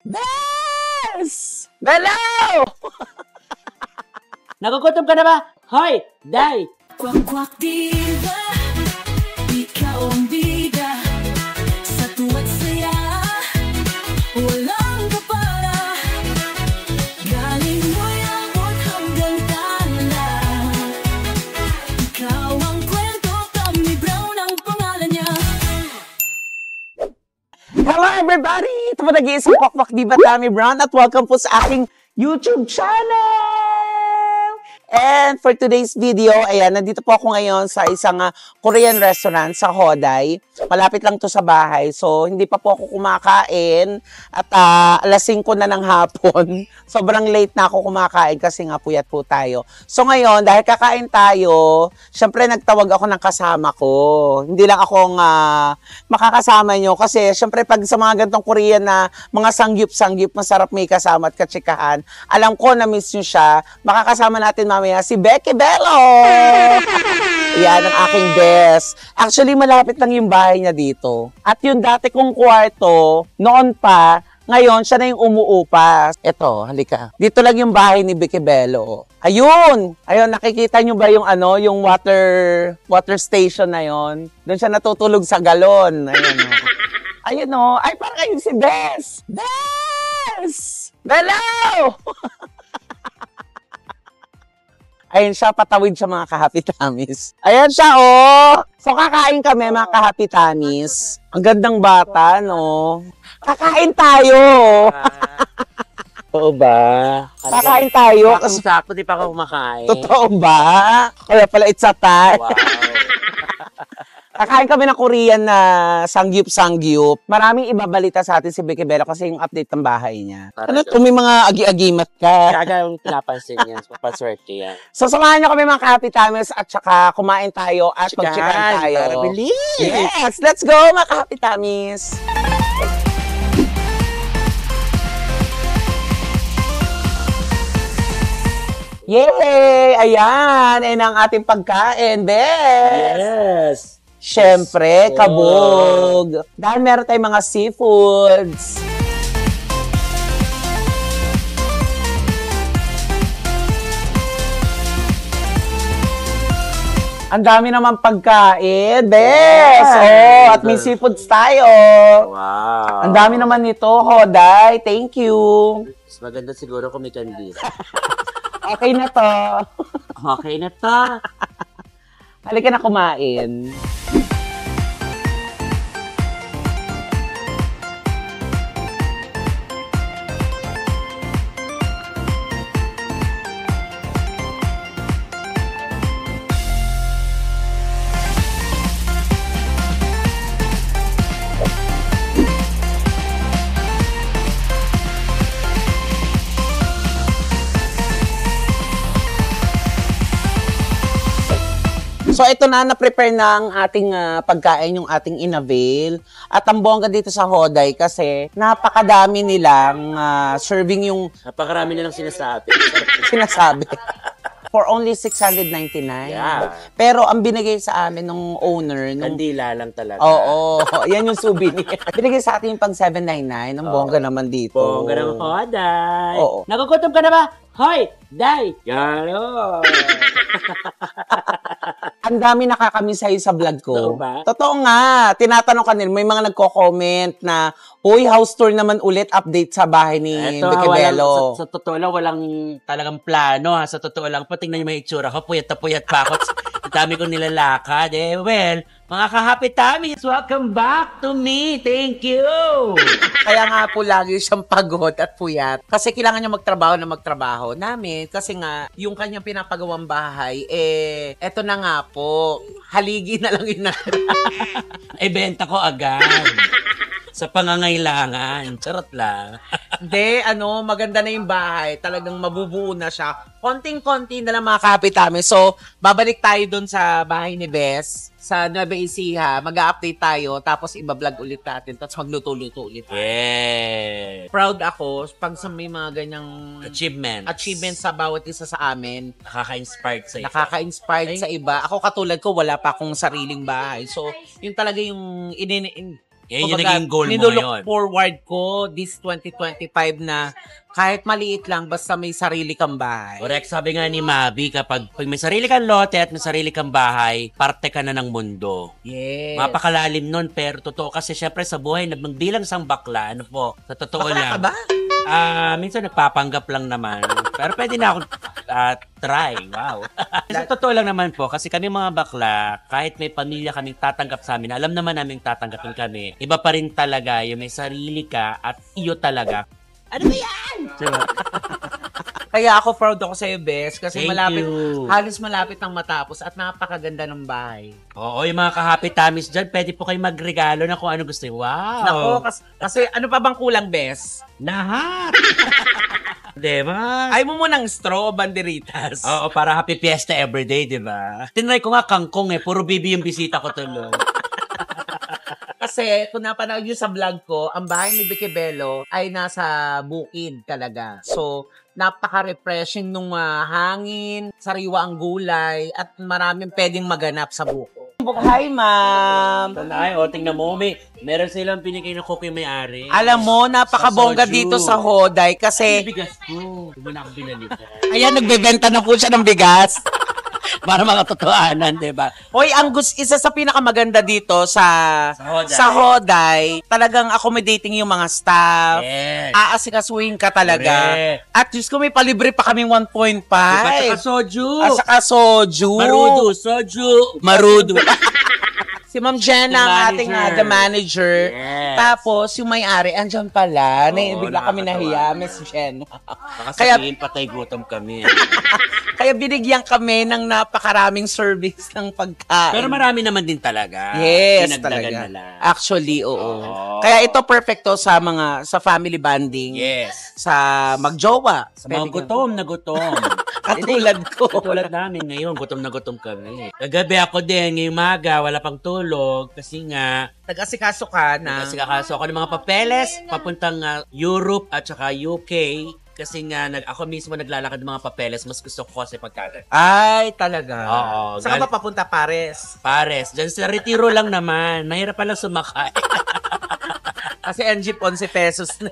Bes! Hello! Nagugutom ka na ba? Hoy, Day! Kwak-kwak diba, ikaw ang bida. Sa tuwa't saya, walang kapara. Galing mo'y abot hanggang tala. Ikaw ang kwento, Tommy Brown ang pangalan niya. Hello everybody! Ito po nag-iisang Kwak-Kwak Diba, Tommy Brown, at welcome po sa aking YouTube channel! And for today's video, ayan, nandito po ako ngayon sa isang Korean restaurant sa Hoday. Malapit lang to sa bahay. So, hindi pa po ako kumakain. At alas 5 na ng hapon. Sobrang late na ako kumakain kasi nga puyat po tayo. So, ngayon, dahil kakain tayo, syempre nagtawag ako ng kasama ko. Hindi lang akong makakasama nyo. Kasi, syempre, pag sa mga gantong Korean na mga sangyup-sangyup, masarap may kasama at katsikahan. Alam ko na miss nyo siya. Makakasama natin mamaya si Becky Bello. Yan ang aking best. Actually, malapit lang yung bahay niya dito. At yung dati kong kwarto, noon pa, ngayon, siya na yung umuupa. Eto, halika. Dito lang yung bahay ni Becky Bello. Ayun! Ayun, nakikita nyo ba yung yung water station na yon? Doon siya natutulog sa galon. Ayun o. Ayun o. Ay, parang kayo si Bes! Bes! Bello! Ayun siya, patawid siya mga kahapitamis. Ayan siya, oh! So, kakain kami mga kahapitamis. Ang gandang bata, no? Kakain tayo! Oo ba? Kakain tayo. Bakit sakto, di pa ako kumakain? Totoo ba? Kaya pala it's a tie. Wow. Kakain kami ng Korean na sangyup-sangyup. Maraming ibabalita sa atin si Becky Bello kasi yung update ng bahay niya. Ano to, may mga agi-agimat ka? Kaga yung pinapansin yan. Papaswerte yan. So, samahan niyo kami mga kahapitamis at saka kumain tayo at mag-chikan tayo. Para bilis! Yes! Let's go mga kahapitamis! Yay! Ayan! Ayan ang ating pagkain, Bes! Yes! Siyempre, kabog. Dahil meron tayong mga seafoods. Ang dami naman pagkain, Bes! Oh, at may seafoods tayo. Wow! Ang dami naman nito, Hoday. Thank you. Mas maganda siguro kung may kandila. Okay na to. Okay na to. Halika na kumain. So, ito na-prepare na ang ating pagkain, yung ating inavail. At ang bongga dito sa Hoday kasi napakadami nilang serving yung Napakarami nilang sinasabi. sinasabi. For only 699. Yeah. Pero ang binigay sa amin ng owner, Kandila lang talaga. Oo, yan yung souvenir. Binigay sa atin yung pang 799. Ang bongga naman dito. Bongga ng Hoday. Oo. Nagugutom ka na ba? Hoy, Day! Yaro! Ang dami nakakamiss sa'yo sa vlog ko. Totoo ba? Totoo nga. Tinatanong kanil, may mga nagko-comment na, uy, house tour naman ulit, update sa bahay ni Becky Bello. Sa totoo lang, walang talagang plano. Sa totoo lang, patingnan niyo may itsura ko. Puyat na puyat pa ako. Ang dami kong nilalakad. Well, mga kahapitamis, welcome back to me. Thank you! Kaya nga po lagi siyang pagod at puyat. Kasi kailangan niya magtrabaho na magtrabaho namin. Kasi nga, yung kanyang pinapagawang bahay, eto na nga po. Haligi na lang yun na. Benta ko agad. Sa pangangailangan. Charot lang. Hindi, maganda na yung bahay. Talagang mabubuo na siya. Konting-konti na lang mga kapitami. So, babalik tayo dun sa bahay ni Bes. Sa Nueva Ecija. Mag-update tayo. Tapos, ibablog ulit natin. Tapos, magluto-luto ulit. Yeah. Proud ako pag sa may mga ganyang achievements sa bawat isa sa amin. Nakaka-inspired sa Nakaka-inspired sa iba. Ako katulad ko, wala pa akong sariling bahay. So, yun talaga yung Yan yung Kumbaga, naging goal mo nilulook ngayon. forward ko this 2025 na kahit maliit lang, basta may sarili kang bahay. Correct. Sabi nga ni Mabi, pag may sarili kang lote at may sarili kang bahay, parte ka na ng mundo. Yes. Mapakalalim nun, pero totoo kasi syempre sa buhay, bilang isang bakla, ano po, sa totoo Bakla lang. ka ba? Minsan nagpapanggap lang naman. Pero pwede na akong try. Wow. Sa totoo lang naman po, kasi kami mga bakla, kahit may pamilya kaming tatanggap sa amin, alam naman namin tatanggapin kami. Iba pa rin talaga yung may sarili ka at iyo talaga. Ano ba yan? Diba? Kaya ako proud ako sa'yo, Bes, kasi Thank you. halos malapit ang matapos at napakaganda ng bahay. Oo, yung mga ka-happy tummies dyan, pwede po kayo magregalo na kung ano gusto nyo. Wow! Nako, kasi ano pa bang kulang, Bes? Lahat! Diba? Ay mo munang straw, banderitas. Oo, para happy fiesta everyday, diba? Tinry ko nga kangkong puro bibi yung bisita ko tuloy. Kasi kung napanood nyo sa vlog ko, ang bahay ni Vicky Bello ay nasa bukid talaga. So, napaka-refreshing nung hangin, sariwa ang gulay, at maraming pwedeng maganap sa buko. Hi, ma'am. Ay, tingnan mo, meron silang binigay na cookie may-ari. Alam mo, napakabongga Sa soju. dito sa Hoday kasi, Bigas ko. Hindi mo na ako binalik. ayan, nagbebenta na po siya ng bigas. Para mga totohanan, diba? Hoy, isa sa pinakamaganda dito sa Hoday, talagang accommodating yung mga staff. Yes. Aasikasuhin ka talaga. Correct. At Diyos ko, may palibre pa kaming 1.5. Diba, soju. At saka soju. Marudo, soju. Marudo. Si Ma'am Jenna, ang The ating manager. the manager. Yes. Tapos, yung may-ari, andyan pala. Oo, Bigla kami nakakatawa. nahiya, Miss Jen. Baka Kaya- sabihin patay gutom kami. Kaya binigyan kami ng napakaraming service ng pagkain. Pero marami naman din talaga. Yes, Dinagdagan talaga. nila. Actually, oo. Oo. Kaya ito perfecto sa family bonding. Yes. Sa magjowa. Sa mga gutom na gutom. Katulad ko. Katulad namin ngayon, gutom na gutom kami. Kagabi ako din, ngayong maga, wala pang tulog. Kasi nga, Nag-asikaso ka na. kasi kakaso ako ng mga papeles, papuntang Europe at saka UK. Kasi nga, ako mismo naglalakad ng mga papeles. Mas gusto ko kasi pagkagat. Ay, talaga. Oo, Saan ka pa papunta, Pares? Pares, dyan sa retiro lang naman. Mahirap pala sumakay. Kasi ang jeep 11 pesos na.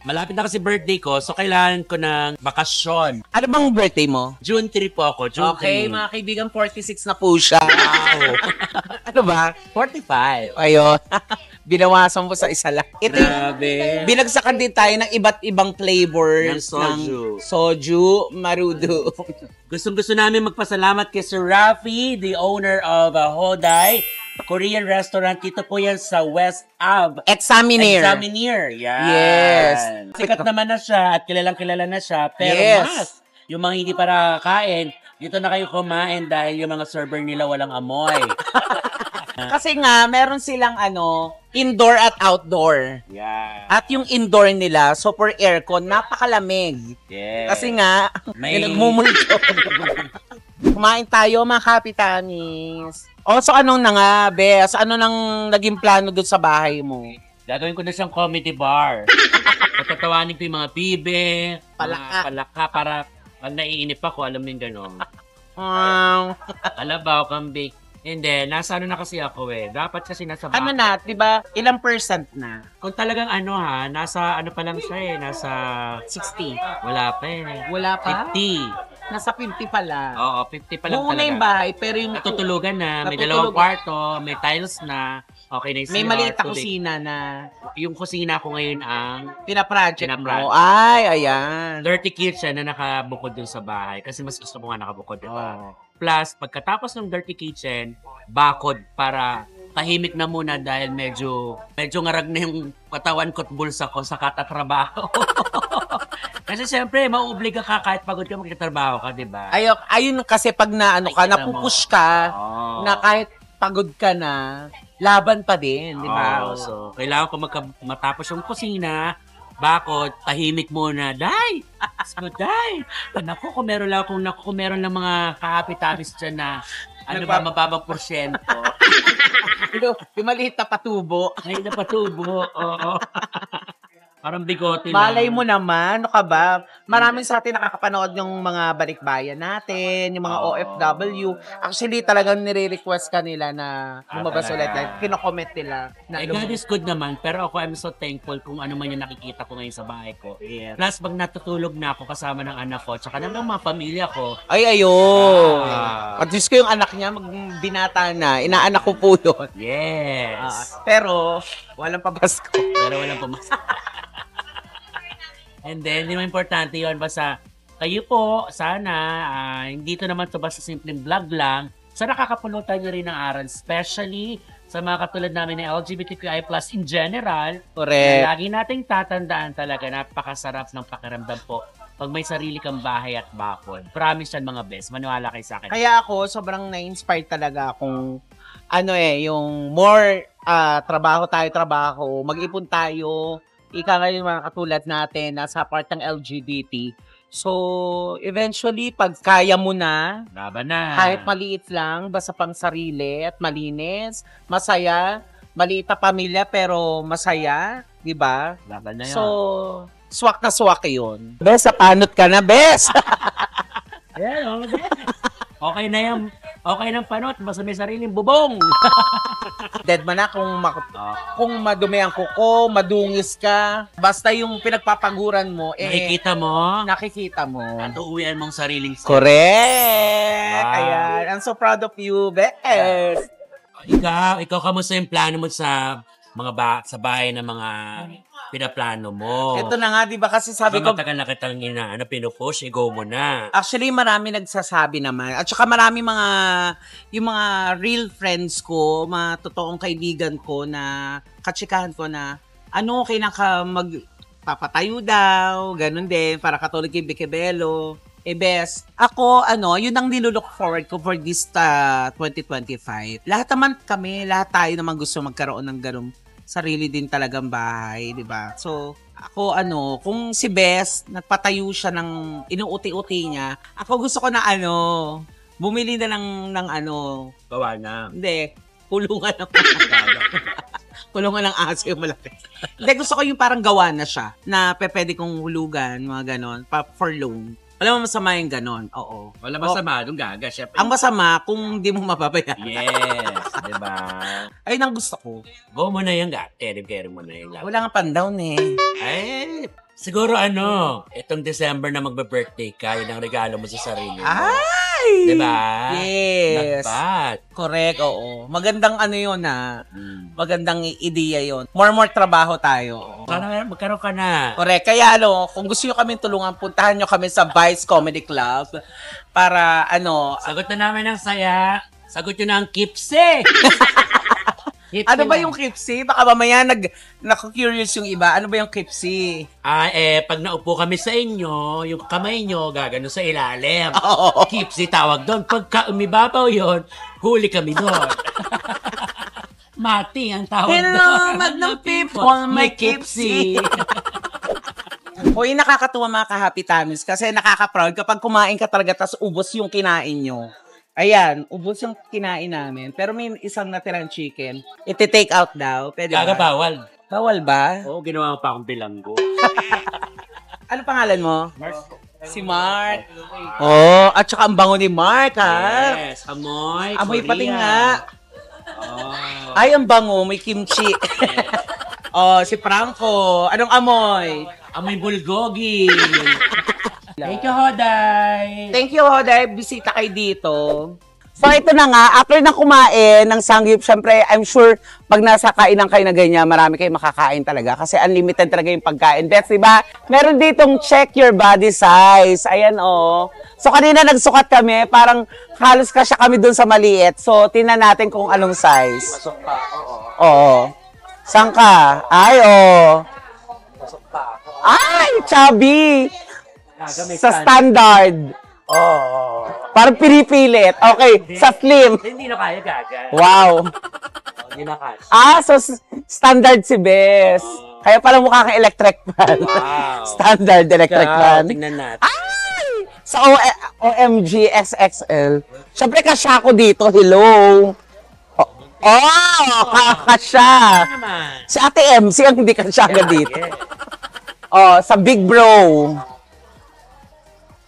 Malapit na kasi birthday ko, so kailangan ko ng bakasyon. Ano bang birthday mo? June 3 po ako, June Okay, 3. mga kaibigan, 46 na po siya. Wow. Ano ba? 45. Ayun. Binawasan mo sa isa lang. Ito yung Grabe. binagsakan din tayo ng iba't ibang flavors Ng soju, marudo. Gustong-gusto namin magpasalamat kay Sir Rafi, the owner of Hoday Korean Restaurant. Dito po yan sa West Ave. Examiner. Yan. Yes. Sikat naman na siya at kilalang-kilala na siya. Pero Yes. mas, yung mga hindi pa nakakain, dito na kayo kumain dahil yung mga server nila walang amoy. Kasi nga, meron silang indoor at outdoor. Yeah. At yung indoor nila, super aircon, napakalamig. Yeah. Kasi nga, May- may nagmumulto. Kumain tayo, mga happy tummies. O, so anong na nga, Bes? Ano nang naging plano doon sa bahay mo? Gagawin ko na siyang comedy bar. Patatawanin ko yung mga bibe, palaka para pag naiinip ako, alam mo yung gano'n. Kalabaw, kambing. Hindi, nasa ano na kasi ako Dapat kasi nasa back. Ano na, di ba? Ilang percent na? Kung talagang nasa ano pa lang siya nasa 60. wala pa Wala pa? 50. Nasa 50 pala. Oo, 50 pa lang Buo na talaga. yung bahay, pero yung Natutulugan na, may Natutulog. 2 kwarto, may tiles na, okay na yung may CR, maliit na tubig. kusina na Yung kusina ko ngayon ang pinaproject mo. Pinaproject. Ay, ayan. dirty kitchen na nakabukod dun sa bahay kasi mas gusto ko nga nakabukod. Diba? Oh. Plus, pagkatapos ng dirty kitchen, bakod para tahimik na muna dahil medyo ngarag na yung katawan ko at bulsa ko sa katatrabaho. Kasi siyempre, mauobliga ka kahit pagod ka magtatrabaho ka, di ba? Ayun kasi pag na ano ka, Ay, kita mo. napupush ka, Oo. na kahit pagod ka na, laban pa din, di ba? Oo, so, kailangan ko matapos yung kusina, bakod, tahimik muna. Day! So, day! Naku, kung meron lang mga kahapit-tapis dyan na mababang porsyento. Yung maliit na patubo. Ay, napatubo. Oo. Parang bigote lang. Malay mo naman, ano ka ba? Maraming sa atin nakakapanood yung mga balikbayan natin, yung mga OFW. Actually, talagang nire-request ka nila na lumabas ulit. Like, kino-comment nila. Na God is good naman, pero ako I'm so thankful kung ano man yung nakikita ko ngayon sa bahay ko. Yes. Plus, pag natutulog na ako kasama ng anak ko, tsaka ng mga pamilya ko, Ay, ayun. At least ko yung anak niya, binata na. Inaanak ko po yun. yes. Pero, walang pabasko. Pero walang pumasok. And then, di mo importante yun. Basta, kayo po, sana, hindi to naman to basta simpleng vlog lang. Sana nakakapulutan nyo rin ng aral, especially sa mga katulad namin ng LGBTQI+ in general. Correct. Na lagi nating tatandaan talaga, napakasarap ng pakiramdam po pag may sarili kang bahay at bakod. Promise yan mga best. Maniwala kayo sa akin. Kaya ako, sobrang na-inspired talaga kung yung more trabaho, mag-ipon tayo, ika ngayon mga katulad natin, nasa part ng LGBT. So, eventually, pag kaya mo na, Laban na. kahit maliit lang, basta pang sarili at malinis, masaya, maliit na pamilya pero masaya, di ba? Laban na yun. So, swak na swak yun. Bes, napanot ka na, Bes! Ayan, okay na yan. Okay ng panot, basta may sariling bubong. Dead man na kung madumi ang kuko, madungis ka, basta yung pinagpapaguran mo, nakikita mo. At uuwian mong sariling Correct! Wow. Ayan, I'm so proud of you, Bes! Ikaw kamusta yung plano mo sa sa bahay ng mga pinaplano mo? Ito na nga, di ba kasi sabi ko, matagal na kitang pinupush, go mo na. actually, marami nagsasabi naman. At saka marami yung mga real friends ko, mga totoong kaibigan ko na katsikahan ko na, magpapatayo daw, ganun din, para katulad kay Vicky Bello. Bes, ako, yun ang nilulook forward ko for this 2025. Lahat tayo naman gusto magkaroon ng ganun sarili din talagang bahay, di ba? So, ako, kung si Bes, nagpatayo siya ng inuuti-uti niya, ako gusto ko na, bumili na ng Gawa na. hindi, kulungan ng kulungan ng aso yung malaki. Hindi, gusto ko yung parang gawa na siya, na pwede kong hulugan, mga ganon, for loan. Alam mo, masama yung ganon. Oo. Wala masama, doon gaga, syempre. Ang masama, kung hindi mo mapapayaran. Yes, di ba? Ayun ang gusto ko. Go mo na yung carry mo na yung Wala nga pan-down eh. Ay, siguro itong December na magbe-birthday ka, yun ang regalo mo sa sarili mo. Ay! Diba? Yes. Dapat. Correct, oo. Magandang yun magandang ideya yun. More trabaho tayo. Sana magkaroon ka na. Correct. Kaya kung gusto nyo kami tulungan, puntahan nyo kami sa Vice Comedy Club para Sagot na namin ang saya. Sagot nyo na ang kipsi. Ano ba yung kipsi? Baka mamaya naku-curious yung iba. Ano ba yung kipsi? Pag naupo kami sa inyo, yung kamay nyo gagano sa ilalim. Oo. Kipsi tawag doon. Pagka umibabaw yon, huli kami doon. Mati ang tawag doon. Hello, Magnum people, may kipsi. Hoy, nakakatuwa mga ka-happy times kasi nakaka-proud kapag kumain ka talaga tas ubos yung kinain nyo. Ayan, ubos yung kinain namin. Pero may isang natirang chicken. Iti-take out daw. Pwede ba? Bawal. Bawal ba? Oo, ginawa pa akong bilanggo. Ano pangalan mo? Si Mark. Oh, at saka ang bango ni Mark, ha? Yes, amoy. Amoy Korea. pati nga. Oh. Ay, ang bango. May kimchi. Oh, si Franco. Anong amoy? Amoy bulgogi. Thank you, Hoday. Thank you, Hoday. Bisita kayo dito. So ito na nga, after na kumain ng sangyup, syempre, I'm sure pag nasa kainan kayo na ganyan, marami kayong makakain talaga kasi unlimited talaga yung pagkain. Beth, diba? Meron ditong check your body size. Ayan, oh. So kanina nagsukat kami, parang halos kasya kami dun sa maliit. So tingnan natin kung anong size. Pasok pa, oo. Oo. Saan ka? Ay, oh. Pasok pa ako. Ay, chubby! Sa standard. Oo. Parang pinipilit. Okay, sa slim. Hindi na kaya gaga. Wow. Hindi na kaya. So standard si Bes. Kaya pala mukha kang electric fan. Wow. Standard electric fan. Tingnan natin. Ay! Sa OMG XXL. Siyempre kasya ko dito. Hello. Kasya. Naman. Si Ate MC ang hindi kasya dito. Yeah. Oh, sa Big Bro.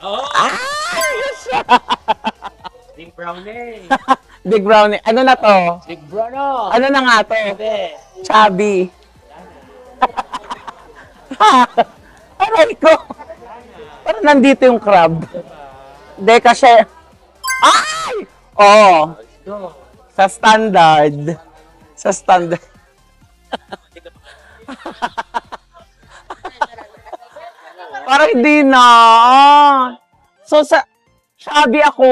Oh, Ay! Big Brownie. Big Brownie. Ano na to? Big Brownie. Ano na nga to? Hindi. Chubby. Aray ko. Parang nandito yung crab. Hindi kasi... Ay! Oo. Sa standard. Sa standard. Parang hindi na. So, sa... Chubby ako.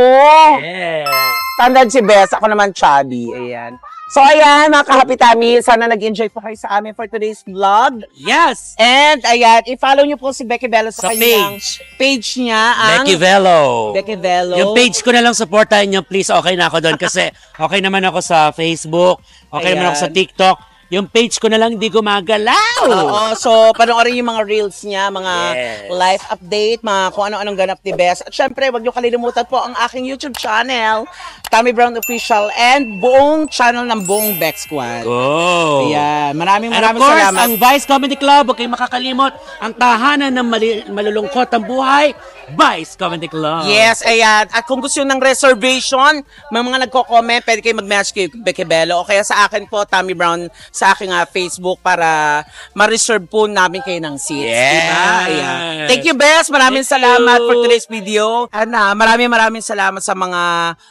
Yeah. Standard si Bess. Ako naman chubby. Ayan. So, ayan, mga kahapitami. Sana nag-enjoy po kayo sa amin for today's vlog. Yes. And, ayan, i-follow niyo po si Becky Bello Sa sa kanyang page niya. Ang Becky Velo. Becky Bello. Yung page ko na lang supportahan nyo, please. Okay na ako doon kasi okay naman ako sa Facebook. Okay naman ako sa Ayan. TikTok. Yung page ko na lang hindi gumagalaw. Oo, so panoorin yung mga reels niya, mga Yes. life update, mga kung ano-anong ganap ni Bess. At syempre, wag niyo kalilimutan po ang aking YouTube channel, Tommy Brown Official, and buong channel ng buong Beck Squad. Go. Ayan, maraming And of maraming course, salamat. ang Vice Comedy Club, huwag kayong makakalimot, ang tahanan ng malulungkot ang buhay, Vice Comedy Club. Yes, ayan. At kung gusto nyo ng reservation, may mga nagko-comment, pwede kayo mag-match kay Becky Bello o kaya sa akin po, Tommy Brown, sa aking Facebook para ma-reserve po namin kayo ng seats. Yes. Diba? Ayan. Thank you, Bess. Maraming Thank salamat you. for today's video. And maraming salamat sa mga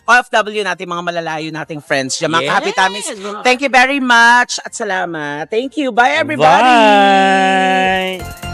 OFW natin, mga malalayo nating friends dyan. Mga Yes. kapitamis. Thank you very much at salamat. Thank you. Bye, everybody. Bye.